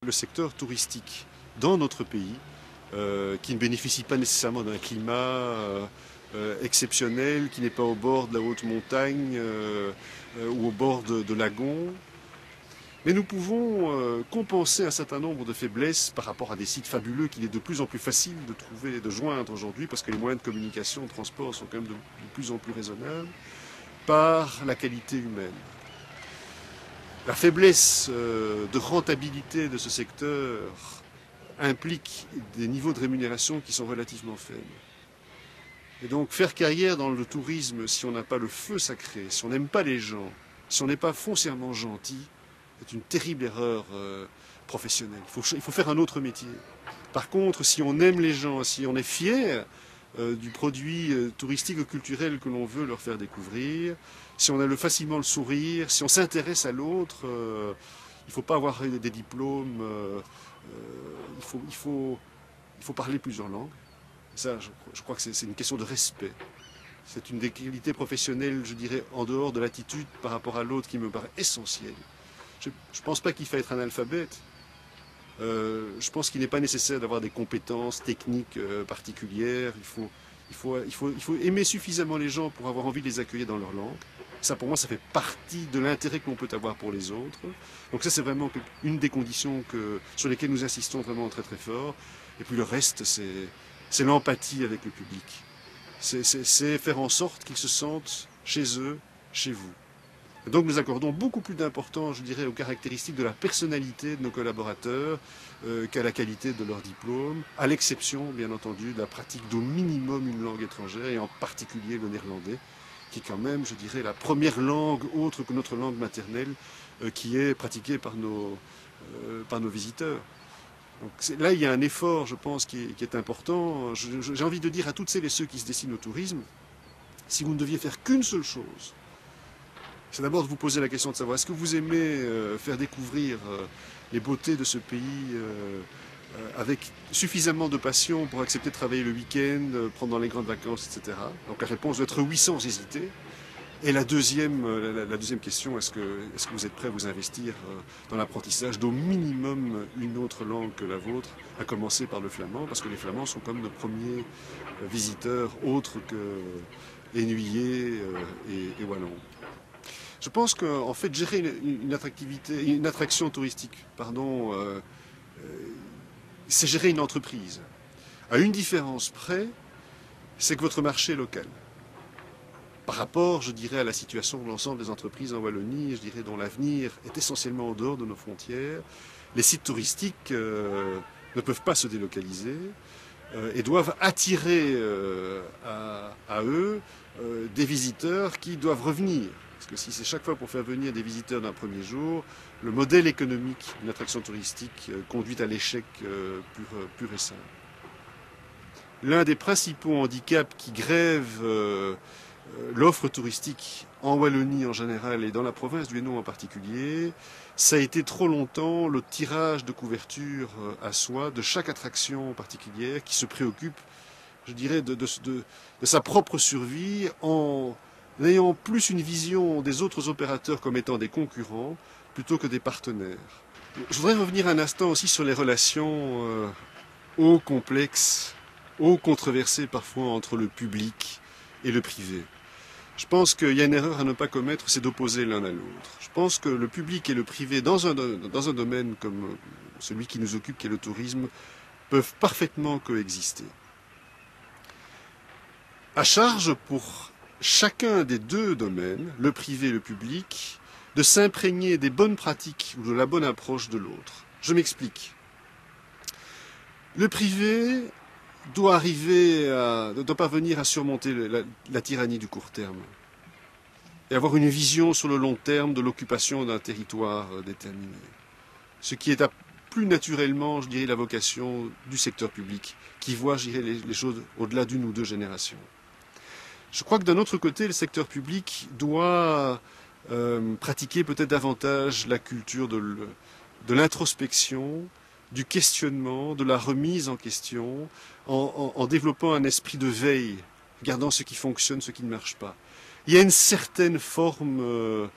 le secteur touristique dans notre pays, qui ne bénéficie pas nécessairement d'un climat exceptionnel, qui n'est pas au bord de la haute montagne ou au bord de lagons. Mais nous pouvons compenser un certain nombre de faiblesses par rapport à des sites fabuleux qu'il est de plus en plus facile de trouver et de joindre aujourd'hui, parce que les moyens de communication, de transport sont quand même de plus en plus raisonnables, par la qualité humaine. La faiblesse de rentabilité de ce secteur implique des niveaux de rémunération qui sont relativement faibles. Et donc faire carrière dans le tourisme, si on n'a pas le feu sacré, si on n'aime pas les gens, si on n'est pas foncièrement gentil, c'est une terrible erreur professionnelle. Il faut faire un autre métier. Par contre, si on aime les gens, si on est fier du produit touristique ou culturel que l'on veut leur faire découvrir, si on a facilement le sourire, si on s'intéresse à l'autre, il ne faut pas avoir des diplômes, il faut parler plusieurs langues. Ça, je crois que c'est une question de respect. C'est une des qualités professionnelles, je dirais, en dehors de l'attitude par rapport à l'autre qui me paraît essentielle. Je ne pense pas qu'il faille être analphabète. Je pense qu'il n'est pas nécessaire d'avoir des compétences techniques particulières. Il faut aimer suffisamment les gens pour avoir envie de les accueillir dans leur langue. Ça, pour moi, ça fait partie de l'intérêt que l'on peut avoir pour les autres. Donc ça, c'est vraiment une des conditions sur lesquelles nous insistons vraiment très très fort. Et puis le reste, c'est l'empathie avec le public. C'est faire en sorte qu'ils se sentent chez eux, chez vous. Et donc nous accordons beaucoup plus d'importance, je dirais, aux caractéristiques de la personnalité de nos collaborateurs qu'à la qualité de leur diplôme, à l'exception, bien entendu, de la pratique d'au minimum une langue étrangère, et en particulier le néerlandais, qui est quand même, je dirais, la première langue autre que notre langue maternelle qui est pratiquée par nos visiteurs. Donc là, il y a un effort, je pense, qui est important. J'ai envie de dire à toutes celles et ceux qui se destinent au tourisme, si vous ne deviez faire qu'une seule chose, c'est d'abord de vous poser la question de savoir, est-ce que vous aimez faire découvrir les beautés de ce pays avec suffisamment de passion pour accepter de travailler le week-end, prendre les grandes vacances, etc. Donc la réponse doit être oui sans hésiter. Et la deuxième question, est-ce que vous êtes prêt à vous investir dans l'apprentissage d'au minimum une autre langue que la vôtre, à commencer par le flamand, parce que les flamands sont comme nos premiers visiteurs autres que ennuyés et wallons. Je pense qu'en fait, gérer une attraction touristique, c'est gérer une entreprise. À une différence près, c'est que votre marché est local. Par rapport, je dirais, à la situation de l'ensemble des entreprises en Wallonie, je dirais, dont l'avenir est essentiellement en dehors de nos frontières, les sites touristiques ne peuvent pas se délocaliser et doivent attirer à eux des visiteurs qui doivent revenir. Parce que si c'est chaque fois pour faire venir des visiteurs d'un premier jour, le modèle économique d'une attraction touristique conduit à l'échec pur et simple. L'un des principaux handicaps qui grèvent l'offre touristique en Wallonie en général et dans la province du Hainaut en particulier, ça a été trop longtemps le tirage de couverture à soi de chaque attraction particulière qui se préoccupe, je dirais, de sa propre survie en ayant plus une vision des autres opérateurs comme étant des concurrents plutôt que des partenaires. Je voudrais revenir un instant aussi sur les relations ô complexes, ô controversées parfois entre le public et le privé. Je pense qu'il y a une erreur à ne pas commettre, c'est d'opposer l'un à l'autre. Je pense que le public et le privé, dans un domaine comme celui qui nous occupe, qui est le tourisme, peuvent parfaitement coexister. À charge pour chacun des deux domaines, le privé et le public, de s'imprégner des bonnes pratiques ou de la bonne approche de l'autre. Je m'explique. Le privé doit parvenir à surmonter la tyrannie du court terme et avoir une vision sur le long terme de l'occupation d'un territoire déterminé. Ce qui est plus naturellement, je dirais, la vocation du secteur public, qui voit, je dirais, les choses au-delà d'une ou deux générations. Je crois que d'un autre côté, le secteur public doit pratiquer peut-être davantage la culture de l'introspection, du questionnement, de la remise en question, en développant un esprit de veille, regardant ce qui fonctionne, ce qui ne marche pas. Il y a une certaine forme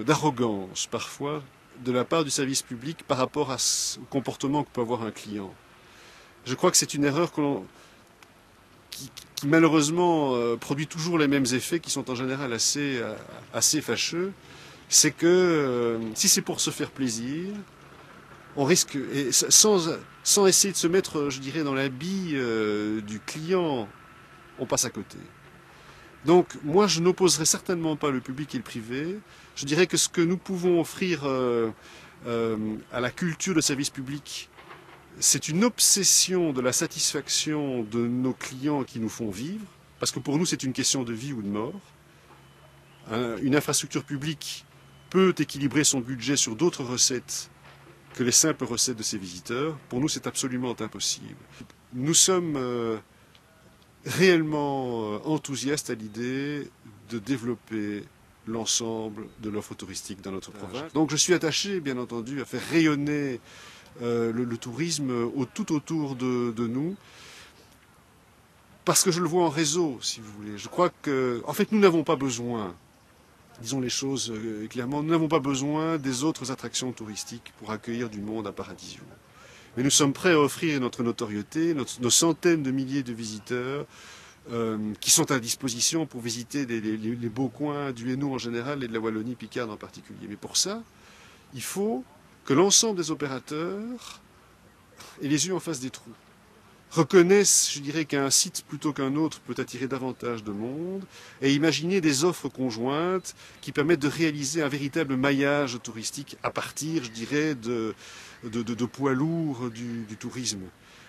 d'arrogance, parfois, de la part du service public par rapport au comportement que peut avoir un client. Je crois que c'est une erreur qui malheureusement produit toujours les mêmes effets qui sont en général assez fâcheux. C'est que si c'est pour se faire plaisir, on risque, et sans essayer de se mettre, je dirais, dans l'habit du client, on passe à côté. Donc moi je n'opposerai certainement pas le public et le privé. Je dirais que ce que nous pouvons offrir à la culture de service public, c'est une obsession de la satisfaction de nos clients qui nous font vivre, parce que pour nous c'est une question de vie ou de mort. Une infrastructure publique peut équilibrer son budget sur d'autres recettes que les simples recettes de ses visiteurs. Pour nous c'est absolument impossible. Nous sommes réellement enthousiaste à l'idée de développer l'ensemble de l'offre touristique dans notre province. Donc je suis attaché, bien entendu, à faire rayonner le tourisme tout autour de nous, parce que je le vois en réseau, si vous voulez. Je crois que, en fait, nous n'avons pas besoin, disons les choses clairement, nous n'avons pas besoin des autres attractions touristiques pour accueillir du monde à Paradisio. Mais nous sommes prêts à offrir notre notoriété, nos centaines de milliers de visiteurs qui sont à disposition pour visiter les beaux coins du Hainaut en général et de la Wallonie-Picarde en particulier. Mais pour ça, il faut que l'ensemble des opérateurs aient les yeux en face des trous, reconnaissent, je dirais, qu'un site plutôt qu'un autre peut attirer davantage de monde, et imaginer des offres conjointes qui permettent de réaliser un véritable maillage touristique à partir, je dirais, de poids lourds du tourisme.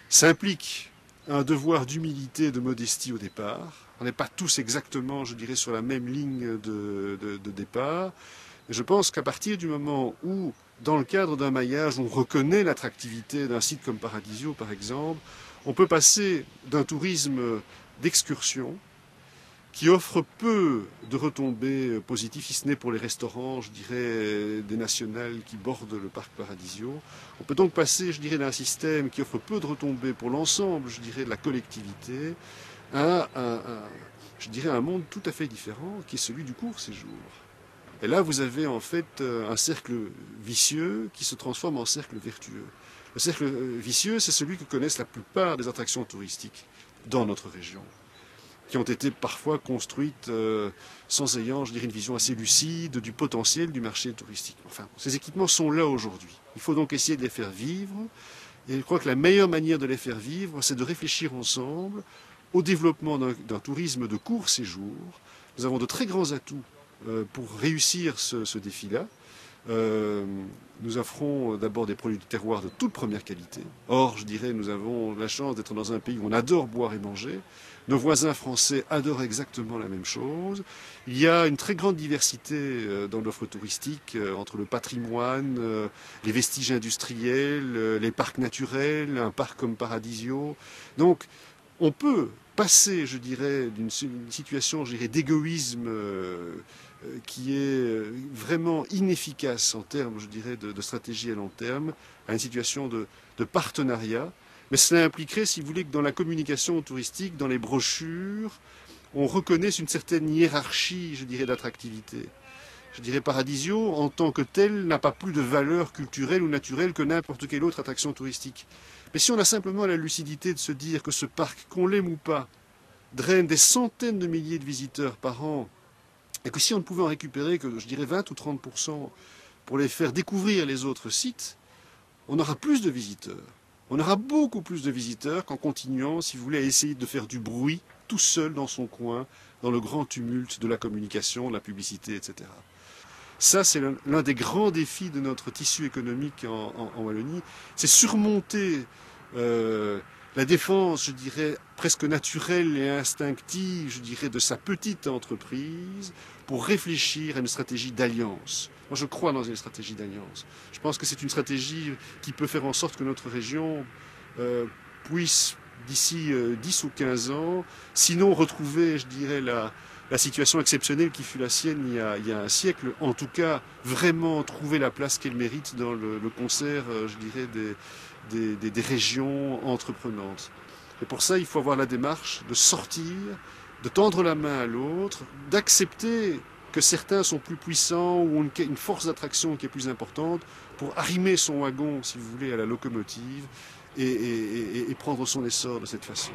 Ça implique un devoir d'humilité et de modestie au départ. On n'est pas tous exactement, je dirais, sur la même ligne de départ. Et je pense qu'à partir du moment où, dans le cadre d'un maillage, on reconnaît l'attractivité d'un site comme Paradisio, par exemple, on peut passer d'un tourisme d'excursion qui offre peu de retombées positives, si ce n'est pour les restaurants, je dirais, des nationales qui bordent le parc Paradisio. On peut donc passer, je dirais, d'un système qui offre peu de retombées pour l'ensemble, je dirais, de la collectivité, à je dirais, un monde tout à fait différent, qui est celui du court séjour. Et là, vous avez en fait un cercle vicieux qui se transforme en cercle vertueux. Le cercle vicieux, c'est celui que connaissent la plupart des attractions touristiques dans notre région, qui ont été parfois construites sans ayant, je dirais, une vision assez lucide du potentiel du marché touristique. Enfin, ces équipements sont là aujourd'hui. Il faut donc essayer de les faire vivre. Et je crois que la meilleure manière de les faire vivre, c'est de réfléchir ensemble au développement d'un tourisme de court séjour. Nous avons de très grands atouts pour réussir ce défi-là. Nous offrons d'abord des produits de terroir de toute première qualité. Or, je dirais, nous avons la chance d'être dans un pays où on adore boire et manger. Nos voisins français adorent exactement la même chose. Il y a une très grande diversité dans l'offre touristique entre le patrimoine, les vestiges industriels, les parcs naturels, un parc comme Paradisio. Donc, on peut passer, je dirais, d'une situation, je dirais, d'égoïsme qui est vraiment inefficace en termes, je dirais, de stratégie à long terme, à une situation de partenariat. Mais cela impliquerait, si vous voulez, que dans la communication touristique, dans les brochures, on reconnaisse une certaine hiérarchie, je dirais, d'attractivité. Je dirais Paradisio, en tant que tel, n'a pas plus de valeur culturelle ou naturelle que n'importe quelle autre attraction touristique. Mais si on a simplement la lucidité de se dire que ce parc, qu'on l'aime ou pas, draine des centaines de milliers de visiteurs par an, et que si on ne pouvait en récupérer que, je dirais, 20 ou 30% pour les faire découvrir les autres sites, on aura plus de visiteurs. On aura beaucoup plus de visiteurs qu'en continuant, si vous voulez, à essayer de faire du bruit tout seul dans son coin, dans le grand tumulte de la communication, de la publicité, etc. Ça, c'est l'un des grands défis de notre tissu économique en Wallonie. C'est surmonter la défense, je dirais, presque naturelle et instinctive, je dirais, de sa petite entreprise pour réfléchir à une stratégie d'alliance. Moi, je crois dans une stratégie d'alliance. Je pense que c'est une stratégie qui peut faire en sorte que notre région puisse, d'ici 10 ou 15 ans, sinon retrouver, je dirais, la situation exceptionnelle qui fut la sienne il y a un siècle, en tout cas, vraiment trouver la place qu'elle mérite dans le concert, je dirais, des régions entreprenantes. Et pour ça, il faut avoir la démarche de sortir, de tendre la main à l'autre, d'accepter que certains sont plus puissants ou ont une force d'attraction qui est plus importante pour arrimer son wagon, si vous voulez, à la locomotive et prendre son essor de cette façon.